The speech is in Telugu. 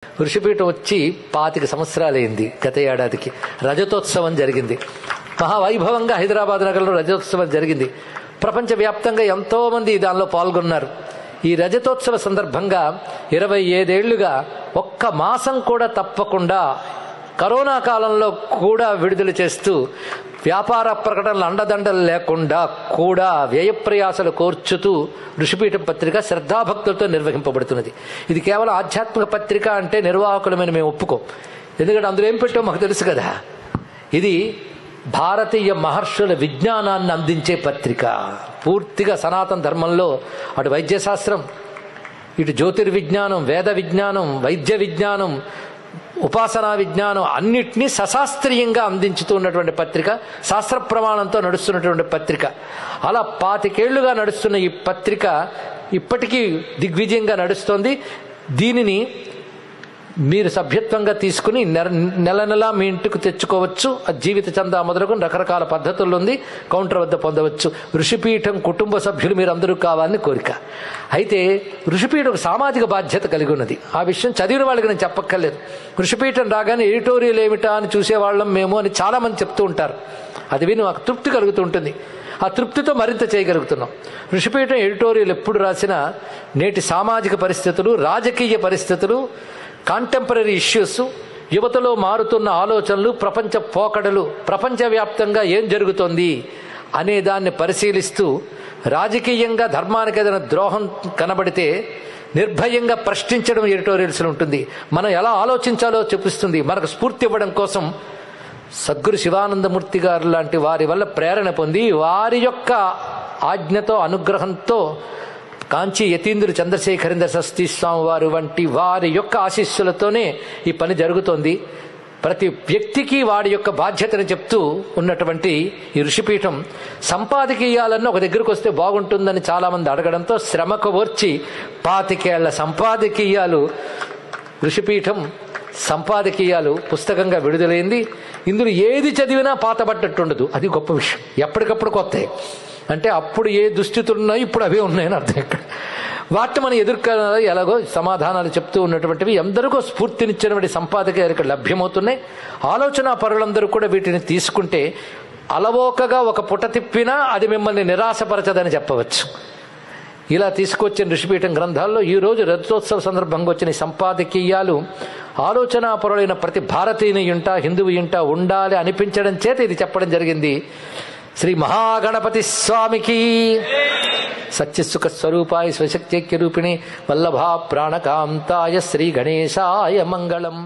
ఋషిపీఠం వచ్చి 25 సంవత్సరాలైంది. గత ఏడాదికి రజతోత్సవం జరిగింది. మహావైభవంగా హైదరాబాద్ నగరంలో రజతోత్సవం జరిగింది. ప్రపంచవ్యాప్తంగా ఎంతోమంది దానిలో పాల్గొన్నారు. ఈ రజతోత్సవ సందర్భంగా 25 ఏళ్లుగా ఒక్క మాసం కూడా తప్పకుండా కరోనా కాలంలో కూడా విడుదల చేస్తూ వ్యాపార ప్రకటనలు అండదండలు లేకుండా కూడా వ్యయప్రయాసలు కోర్చుతూ ఋషిపీఠం పత్రిక శ్రద్ధాభక్తులతో నిర్వహింపబడుతున్నది. ఇది కేవలం ఆధ్యాత్మిక పత్రిక అంటే నిర్వాహకులమైన మేము ఒప్పుకోం. ఎందుకంటే అందులో ఏం పెట్టామో మాకు తెలుసు కదా. ఇది భారతీయ మహర్షుల విజ్ఞానాన్ని అందించే పత్రిక. పూర్తిగా సనాతన ధర్మంలో అటు వైద్యశాస్త్రం, ఇటు జ్యోతిర్విజ్ఞానం, వేద విజ్ఞానం, వైద్య విజ్ఞానం, ఉపాసనా విజ్ఞానం అన్నిటినీ సశాస్త్రీయంగా అందించుతూ ఉన్నటువంటి పత్రిక, శాస్త్ర ప్రమాణంతో నడుస్తున్నటువంటి పత్రిక. అలా 25 ఏళ్లుగా నడుస్తున్న ఈ పత్రిక ఇప్పటికీ దిగ్విజయంగా నడుస్తోంది. దీనిని మీరు సభ్యత్వంగా తీసుకుని నెల నెలా మీ ఇంటికి తెచ్చుకోవచ్చు. జీవిత చందా మొదలుకు రకరకాల పద్ధతుల్లో ఉంది. కౌంటర్ వద్ద పొందవచ్చు. ఋషిపీఠం కుటుంబ సభ్యులు మీరు అందరూ కావాలని కోరిక. అయితే ఋషిపీఠం సామాజిక బాధ్యత కలిగి ఉన్నది. ఆ విషయం చదివిన వాళ్ళకి నేను చెప్పక్కర్లేదు. ఋషిపీఠం రాగానే ఎడిటోరియల్ ఏమిటా అని చూసేవాళ్ళం మేము అని చాలామంది చెప్తూ ఉంటారు. అది విని మాకు తృప్తి కలుగుతూ ఉంటుంది. ఆ తృప్తితో మరింత చేయగలుగుతున్నాం. ఋషిపీఠం ఎడిటోరియల్ ఎప్పుడు రాసినా నేటి సామాజిక పరిస్థితులు, రాజకీయ పరిస్థితులు, కాంటెంపరీ ఇష్యూస్, యువతలో మారుతున్న ఆలోచనలు, ప్రపంచ పోకడలు, ప్రపంచవ్యాప్తంగా ఏం జరుగుతోంది అనే దాన్ని పరిశీలిస్తూ రాజకీయంగా ధర్మానికి ఏదైనా ద్రోహం కనబడితే నిర్భయంగా ప్రశ్నించడం ఎడిటోరియల్స్లో ఉంటుంది. మనం ఎలా ఆలోచించాలో చూపిస్తుంది. మనకు స్ఫూర్తి ఇవ్వడం కోసం సద్గురు శివానందమూర్తి గారు లాంటి వారి వల్ల ప్రేరణ పొంది వారి యొక్క ఆజ్ఞతో, అనుగ్రహంతో కాంచీ యతీంద్రుడు చంద్రశేఖరేంద్ర సరస్వతి స్వామి వారు వంటి వారి యొక్క ఆశీస్సులతోనే ఈ పని జరుగుతోంది. ప్రతి వ్యక్తికి వాడి యొక్క బాధ్యతను చెప్తూ ఉన్నటువంటి ఈ ఋషిపీఠం సంపాదకీయాలన్నీ ఒక దగ్గరకు వస్తే బాగుంటుందని చాలామంది అడగడంతో శ్రమకు ఓర్చి 25 ఏళ్ల సంపాదకీయాలు ఋషిపీఠం సంపాదకీయాలు పుస్తకంగా విడుదలైంది. ఇందులో ఏది చదివినా పాతబడ్డట్టు ఉండదు. అది గొప్ప విషయం. ఎప్పటికప్పుడు కొత్త అంటే అప్పుడు ఏ దుస్థితులు ఉన్నాయో ఇప్పుడు అవే ఉన్నాయని అర్థం. ఇక్కడ వాటిని మనం ఎదుర్కొనాలో ఎలాగో సమాధానాలు చెప్తూ ఉన్నటువంటివి ఎందరికో స్ఫూర్తినిచ్చినటువంటి సంపాదకీయాలు ఇక్కడ లభ్యమవుతున్నాయి. ఆలోచన పరులందరూ కూడా వీటిని తీసుకుంటే అలవోకగా ఒక పుట తిప్పినా అది మిమ్మల్ని నిరాశపరచదని చెప్పవచ్చు. ఇలా తీసుకొచ్చిన ఋషిపీఠం గ్రంథాల్లో ఈరోజు రజతోత్సవ సందర్భంగా వచ్చిన సంపాదకీయాలు ఆలోచనా పరులైన ప్రతి భారతీయుని ఇంట, హిందువు ఇంట ఉండాలి అనిపించడం చేత ఇది చెప్పడం జరిగింది. శ్రీ మహాగణపతి స్వామికి సత్యసుఖ స్వరూపాయ స్వశక్త్యైక్య రూపిణి వల్లభా ప్రాణకాంతాయ శ్రీ గణేశాయ మంగళం.